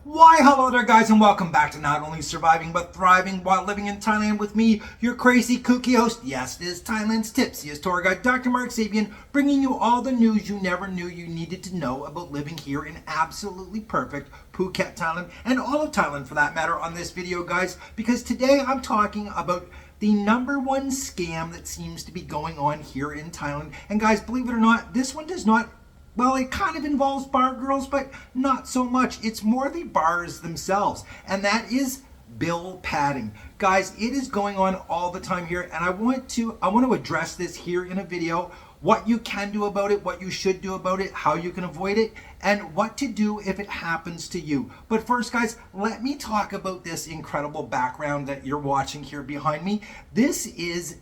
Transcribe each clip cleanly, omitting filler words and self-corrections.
Why, hello there guys, and welcome back to not only surviving but thriving while living in Thailand with me, your crazy kooky host. Yes, it is Thailand's tipsiest tour guide, Dr. Mark Sabian, bringing you all the news you never knew you needed to know about living here in absolutely perfect Phuket, Thailand, and all of Thailand for that matter on this video, guys, because today I'm talking about the number one scam that seems to be going on here in Thailand. And guys, believe it or not, this one does not, well, it kind of involves bar girls, but not so much. It's more the bars themselves, and that is bill padding. Guys, it is going on all the time here, and I want to address this here in a video, what you can do about it, what you should do about it, how you can avoid it, and what to do if it happens to you. But first, guys, let me talk about this incredible background that you're watching here behind me. This is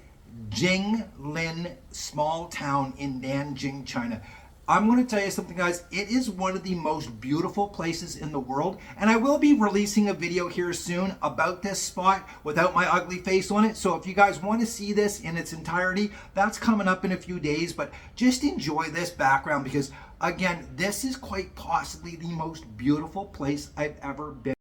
Jinglin, small town in Nanjing, China. I'm going to tell you something, guys. It is one of the most beautiful places in the world, and I will be releasing a video here soon about this spot without my ugly face on it. So if you guys want to see this in its entirety, that's coming up in a few days. But just enjoy this background because, again, this is quite possibly the most beautiful place I've ever been.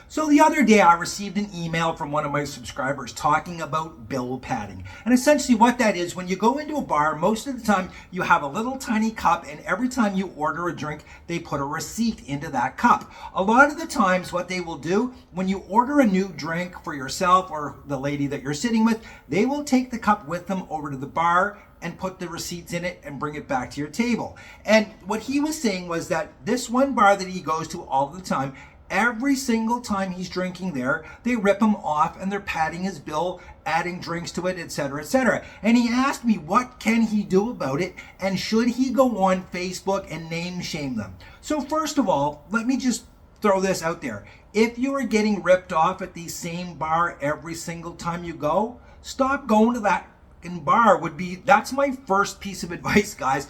So the other day I received an email from one of my subscribers talking about bill padding. And essentially what that is, when you go into a bar, most of the time you have a little tiny cup, and every time you order a drink, they put a receipt into that cup. A lot of the times what they will do, when you order a new drink for yourself or the lady that you're sitting with, they will take the cup with them over to the bar and put the receipts in it and bring it back to your table. And what he was saying was that this one bar that he goes to all the time, every single time he's drinking there, they rip him off and they're padding his bill, adding drinks to it, etc., etc. And he asked me, what can he do about it? And should he go on Facebook and name shame them? So first of all, let me just throw this out there. If you are getting ripped off at the same bar every single time you go, stop going to that bar. That's my first piece of advice, guys.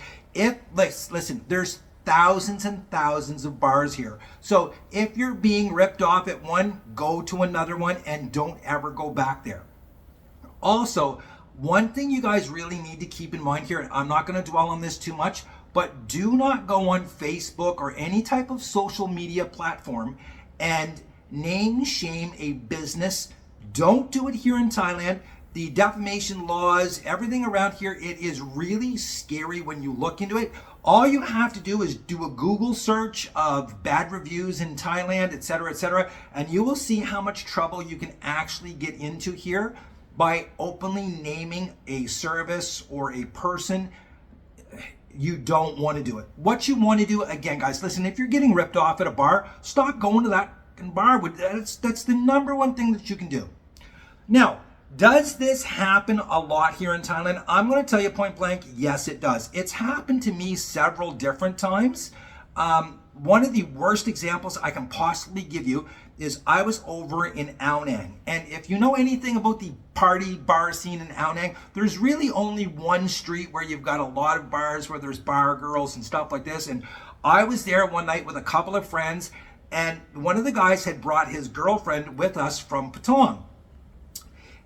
Listen, there's thousands and thousands of bars here. So if you're being ripped off at one, go to another one and don't ever go back there. Also, one thing you guys really need to keep in mind here, and I'm not going to dwell on this too much, but do not go on Facebook or any type of social media platform and name shame a business. Don't do it here in Thailand. The defamation laws, everything around here, it is really scary when you look into it. All you have to do is do a Google search of bad reviews in Thailand, etc., and you will see how much trouble you can actually get into here by openly naming a service or a person. You don't want to do it. What you want to do, again, guys, listen, if you're getting ripped off at a bar, stop going to that bar. That's the number one thing that you can do. Now, does this happen a lot here in Thailand? I'm going to tell you point blank, yes, it does. It's happened to me several different times. One of the worst examples I can possibly give you is I was over in Ao Nang. And if you know anything about the party bar scene in Ao Nang, there's really only one street where you've got a lot of bars where there's bar girls and stuff like this. And I was there one night with a couple of friends, and one of the guys had brought his girlfriend with us from Patong.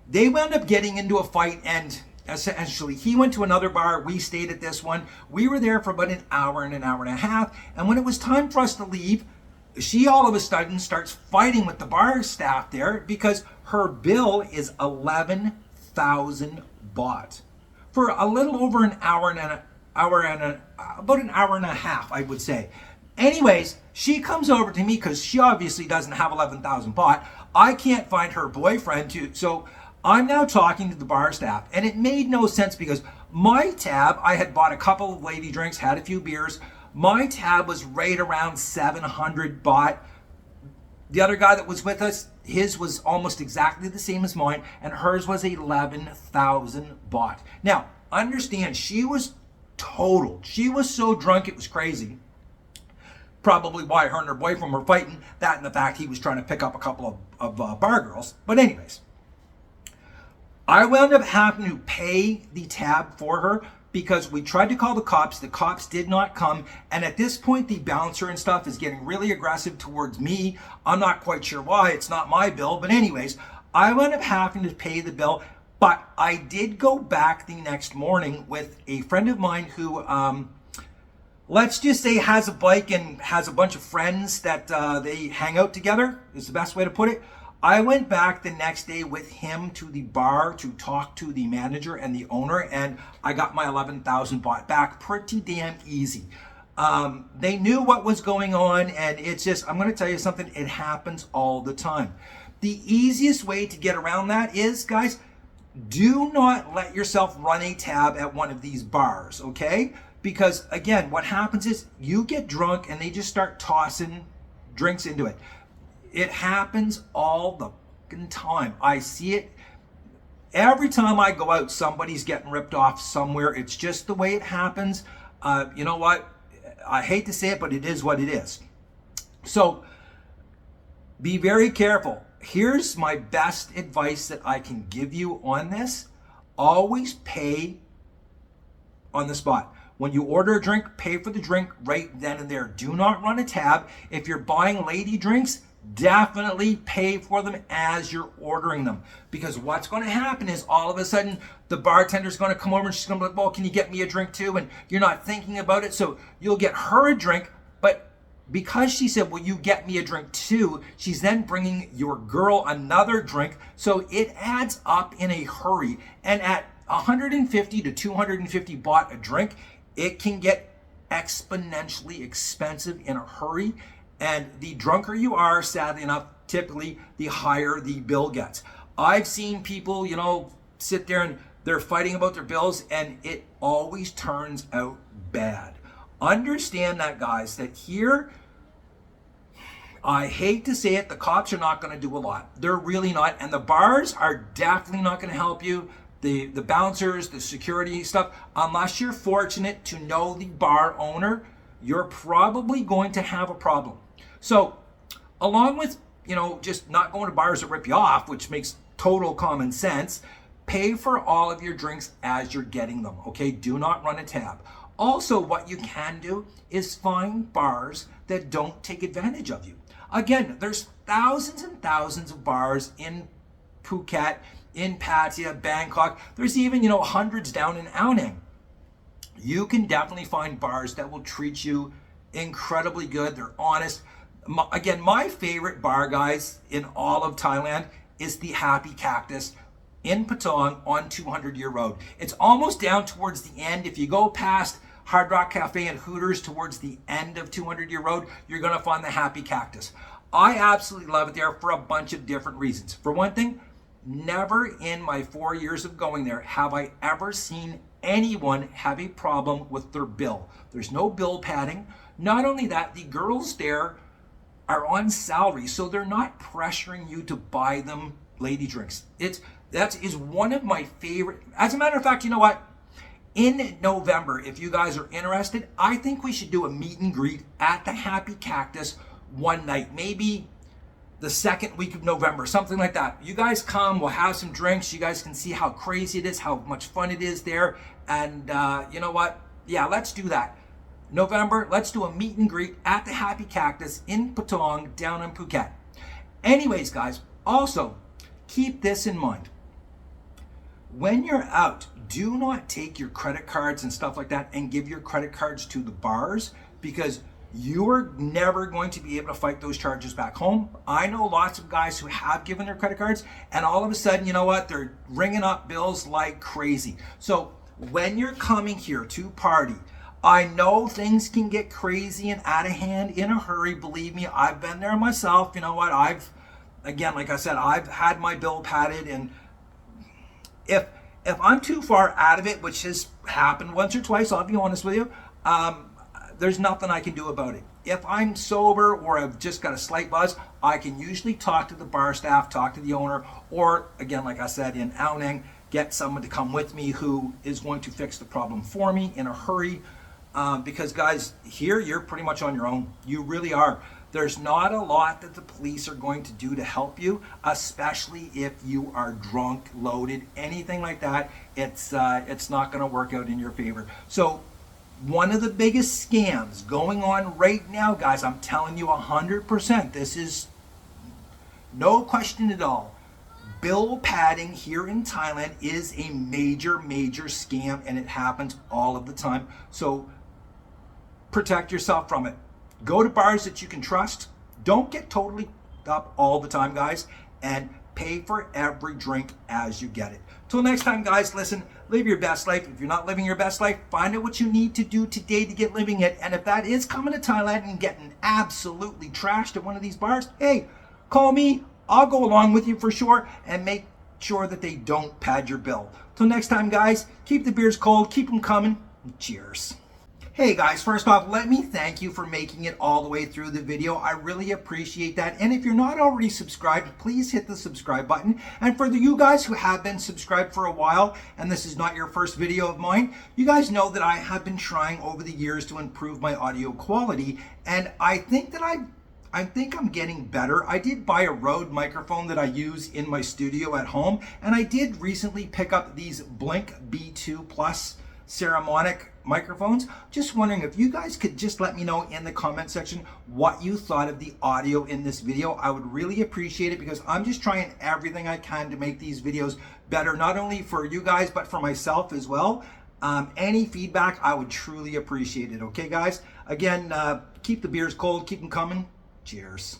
They wound up getting into a fight, and essentially he went to another bar. We stayed at this one. We were there for about an hour and a half. And when it was time for us to leave, she all of a sudden starts fighting with the bar staff there because her bill is 11,000 baht for a little over an hour and about an hour and a half, I would say. Anyways, she comes over to me because she obviously doesn't have 11,000 baht. I can't find her boyfriend too, so I'm now talking to the bar staff, and it made no sense because my tab, I had bought a couple of lady drinks, had a few beers. My tab was right around 700 baht. The other guy that was with us, his was almost exactly the same as mine, and hers was 11,000 baht. Now, understand, she was totaled. She was so drunk, it was crazy. Probably why her and her boyfriend were fighting. That and the fact he was trying to pick up a couple of bar girls. But anyways, I wound up having to pay the tab for her because we tried to call the cops. The cops did not come. And at this point, the bouncer and stuff is getting really aggressive towards me. I'm not quite sure why. It's not my bill. But anyways, I wound up having to pay the bill. But I did go back the next morning with a friend of mine who, let's just say, has a bike and has a bunch of friends that they hang out together, is the best way to put it. I went back the next day with him to the bar to talk to the manager and the owner, and I got my 11,000 baht back pretty damn easy. They knew what was going on, and it's just, I'm going to tell you something, it happens all the time. The easiest way to get around that is, guys, do not let yourself run a tab at one of these bars, okay? Because again, what happens is you get drunk and they just start tossing drinks into it. It happens all the fucking time. I see it every time I go out. Somebody's getting ripped off somewhere. It's just the way it happens. You know what? I hate to say it, but it is what it is. So be very careful. Here's my best advice that I can give you on this. Always pay on the spot. When you order a drink, pay for the drink right then and there. Do not run a tab. If you're buying lady drinks, definitely pay for them as you're ordering them. Because what's going to happen is all of a sudden the bartender's going to come over and she's going to be like, well, can you get me a drink too? And you're not thinking about it. So you'll get her a drink, but because she said, will you get me a drink too? She's then bringing your girl another drink. So it adds up in a hurry. And at 150 to 250 baht a drink, it can get exponentially expensive in a hurry. And the drunker you are, sadly enough, typically the higher the bill gets. I've seen people, sit there and they're fighting about their bills, and it always turns out bad. Understand that, guys, that here, I hate to say it, the cops are not going to do a lot. They're really not. And the bars are definitely not going to help you. The bouncers, the security stuff, unless you're fortunate to know the bar owner, you're probably going to have a problem. So along with, just not going to bars that rip you off, which makes total common sense, pay for all of your drinks as you're getting them, okay? Do not run a tab. Also, what you can do is find bars that don't take advantage of you. Again, there's thousands and thousands of bars in Phuket, in Pattaya, Bangkok. There's even, hundreds down in Ao Nang. You can definitely find bars that will treat you incredibly good. They're honest. Again, my favorite bar, guys, in all of Thailand is the Happy Cactus in Patong on 200 Year Road. It's almost down towards the end. If you go past Hard Rock Cafe and Hooters towards the end of 200 Year Road, you're going to find the Happy Cactus. I absolutely love it there for a bunch of different reasons. For one thing, never in my 4 years of going there have I ever seen anyone have a problem with their bill. There's no bill padding. Not only that, the girls there are on salary, so they're not pressuring you to buy them lady drinks. That is one of my favorite. As a matter of fact, you know what? In November, if you guys are interested, I think we should do a meet and greet at the Happy Cactus one night, maybe the second week of November, something like that. You guys come, we'll have some drinks. You guys can see how crazy it is, how much fun it is there. And you know what? Yeah, let's do that. November, let's do a meet and greet at the Happy Cactus in Patong, down in Phuket. Anyways, guys, also keep this in mind. When you're out, do not take your credit cards and stuff like that and give your credit cards to the bars, because you're never going to be able to fight those charges back home. I know lots of guys who have given their credit cards, and all of a sudden, you know what? They're ringing up bills like crazy. So when you're coming here to party, I know things can get crazy and out of hand in a hurry. Believe me, I've been there myself. You know what? Like I said, I've had my bill padded, and if I'm too far out of it, which has happened once or twice, I'll be honest with you, there's nothing I can do about it. If I'm sober or I've just got a slight buzz, I can usually talk to the bar staff, talk to the owner, or again, like I said, in Ao Nang, get someone to come with me who is going to fix the problem for me in a hurry. Because guys, here you're pretty much on your own. You really are. There's not a lot that the police are going to do to help you, especially if you are drunk, loaded, anything like that. It's not going to work out in your favor. So one of the biggest scams going on right now, guys, I'm telling you 100%, this is no question at all. bill padding here in Thailand is a major, major scam, and it happens all of the time. So protect yourself from it. Go to bars that you can trust. Don't get totally up all the time, guys, and pay for every drink as you get it. Till next time, guys, listen, live your best life. If you're not living your best life, find out what you need to do today to get living it. And if that is coming to Thailand and getting absolutely trashed at one of these bars, hey, call me. I'll go along with you for sure and make sure that they don't pad your bill. Till next time, guys, keep the beers cold, keep them coming. Cheers. Hey guys, first off, let me thank you for making it all the way through the video. I really appreciate that. And if you're not already subscribed, please hit the subscribe button. And for you guys who have been subscribed for a while, and this is not your first video of mine, you guys know that I have been trying over the years to improve my audio quality. And I think that I'm getting better. I did buy a Rode microphone that I use in my studio at home. And I did recently pick up these Blink B2 Plus Ceramonic microphones. Just wondering if you guys could just let me know in the comment section what you thought of the audio in this video. I would really appreciate it because I'm just trying everything I can to make these videos better, not only for you guys, but for myself as well. Any feedback, I would truly appreciate it. Okay, guys? Again, keep the beers cold, keep them coming. Cheers.